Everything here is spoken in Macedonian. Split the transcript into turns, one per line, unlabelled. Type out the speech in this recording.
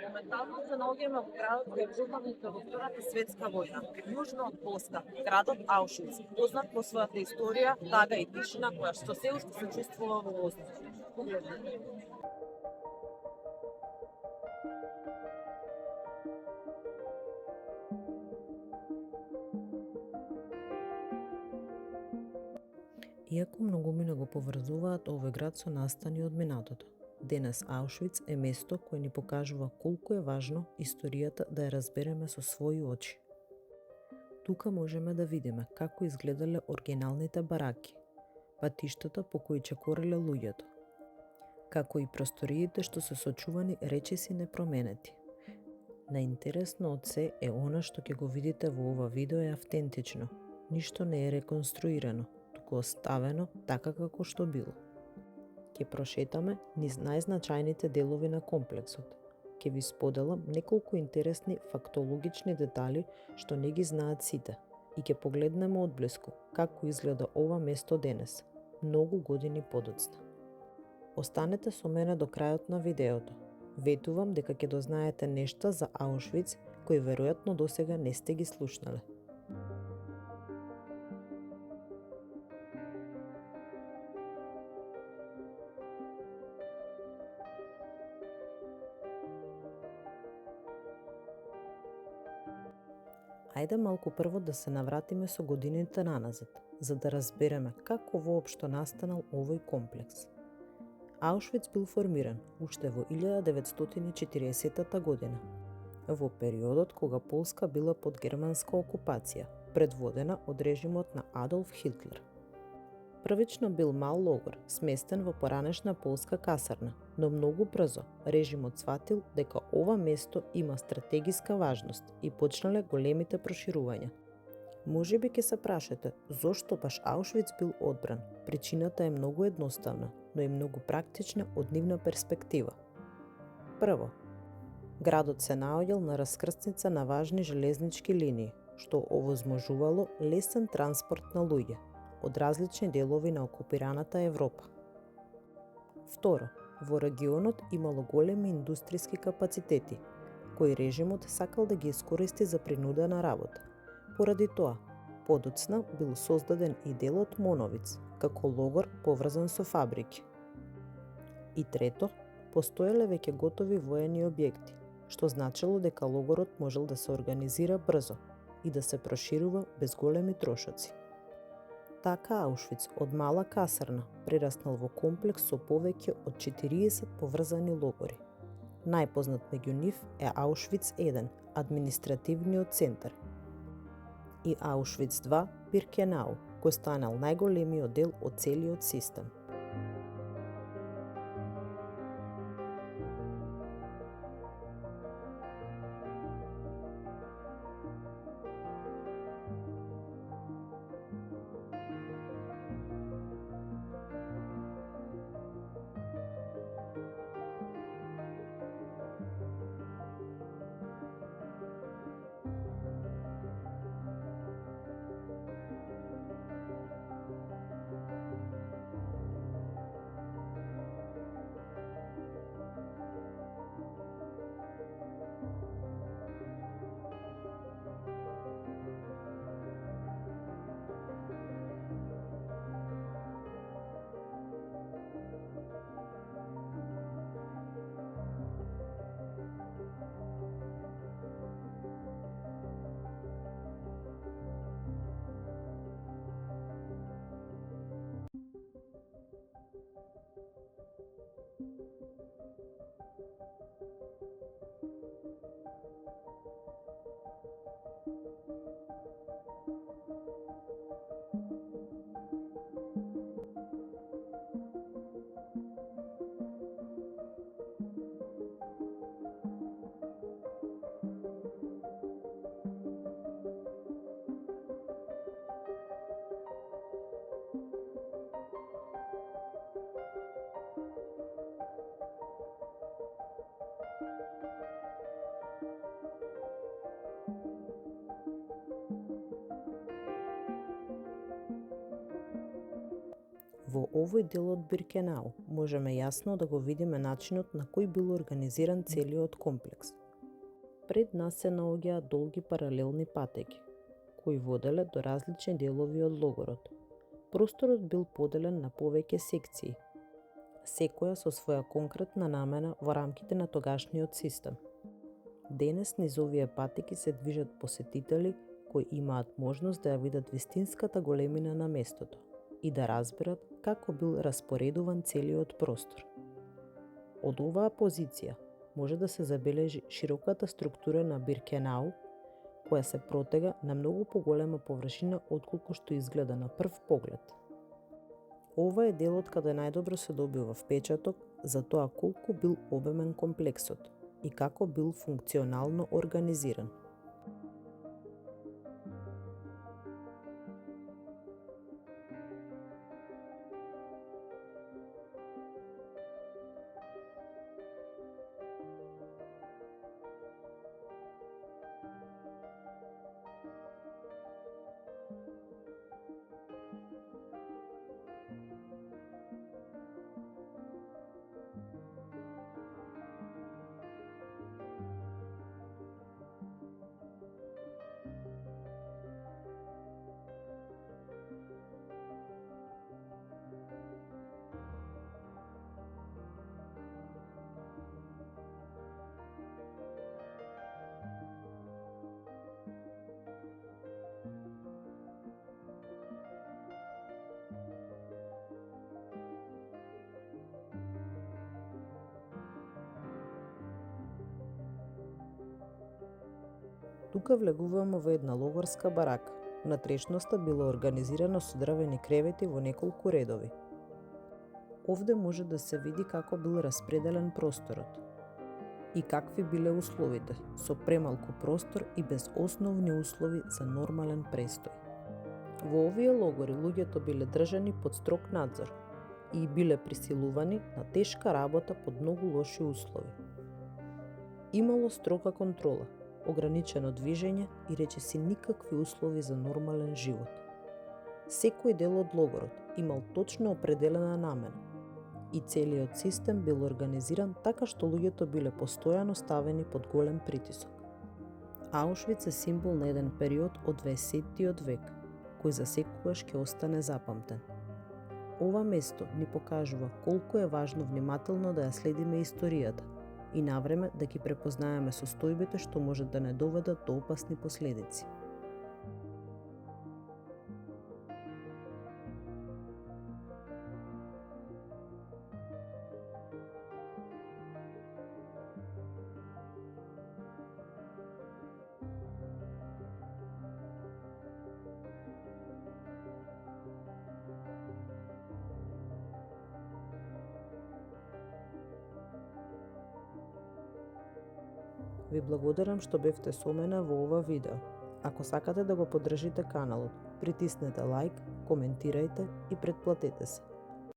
Моментално се наоѓаме во градот кој е пропаднат во Втората светска војна, јужно од Полска, градот Аушвиц, познат по својата историја, тага и тишина која што се уште се чувствува во воздухот.
Иако многумина го поврзуваат овој град со настани од минатото, денес Аушвиц е место кое ни покажува колку е важно историјата да ја разбереме со своји очи. Тука можеме да видиме како изгледале оригиналните бараки, патиштата по кои чекореле луѓето, како и просториите што се сочувани речиси непроменети. Наинтересно од се е она што ќе го видите во ова видео е автентично, ништо не е реконструирано, туку оставено така како што било. Ќе прошетаме низ најзначајните делови на комплексот. Ќе ви споделам неколку интересни фактологични детали што не ги знаат сите и ќе погледнеме одблиску како изгледа ова место денес, многу години подоцна. Останете со мене до крајот на видеото. Ветувам дека ќе дознаете нешта за Аушвиц кои веројатно досега не сте ги слушнале. Ајде малку прво да се навратиме со годините наназад, за да разбереме како воопшто настанал овој комплекс. Аушвиц бил формиран уште во 1940 година, во периодот кога Полска била под германска окупација, предводена од режимот на Адолф Хитлер. Првично бил мал логор, сместен во поранешна полска касарна, но многу брзо режимот сватил дека ова место има стратегиска важност и почнале големите проширувања. Можеби ќе се прашате зошто баш Аушвиц бил одбран. Причината е многу едноставна, но и многу практична од нивна перспектива. Прво, градот се наоѓал на раскрсница на важни железнички линии, што овозможувало лесен транспорт на луѓе од различни делови на окупираната Европа. Второ, во регионот имало големи индустријски капацитети, кои режимот сакал да ги искористи за принудена работа. Поради тоа, подоцна бил создаден и делот Моновиц, како логор поврзан со фабрики. И трето, постоеле веќе готови воени објекти, што значило дека логорот можел да се организира брзо и да се проширува без големи трошоци. Така Аушвиц од мала касарна прераснал во комплекс со повеќе од 40 поврзани логори. Најпознат меѓу нив е Аушвиц 1, административниот центар, и Аушвиц 2, Биркенау, кој станал најголемиот дел од целиот систем. Во овој дел од Биркенау можеме јасно да го видиме начинот на кој бил организиран целиот комплекс. Пред нас се наоѓаат долги паралелни патеки, кои воделе до различни делови од логорот. Просторот бил поделен на повеќе секции, секоја со своја конкретна намена во рамките на тогашниот систем. Денес низ овие патеки се движат посетители кои имаат можност да ја видат вистинската големина на местото и да разберат како бил распоредуван целиот простор. Од оваа позиција може да се забележи широката структура на Биркенау, која се протега на многу поголема површина отколку што изгледа на прв поглед. Ова е делот каде најдобро се добива впечаток за тоа колку бил обемен комплексот и како бил функционално организиран. Тука влегуваме во една логорска барака. Внатрешноста била организирана со дрвени кревети во неколку редови. Овде може да се види како бил распределен просторот и какви биле условите, со премалку простор и без основни услови за нормален престој. Во овие логори луѓето биле држани под строг надзор и биле присилувани на тешка работа под многу лоши услови. Имало строга контрола, ограничено движење и речиси никакви услови за нормален живот. Секој дел од логорот имал точно определена намена и целиот систем бил организиран така што луѓето биле постојано ставени под голем притисок. Аушвиц е символ на еден период од 20-тиот век, кој за секогаш ќе остане запамтен. Ова место ни покажува колку е важно внимателно да ја следиме историјата и навреме да ги препознаеме состојбите што можат да не доведат до опасни последици. Ви благодарам што бевте со мене во ова видео. Ако сакате да го поддржите каналот, притиснете лајк, коментирајте и претплатете се.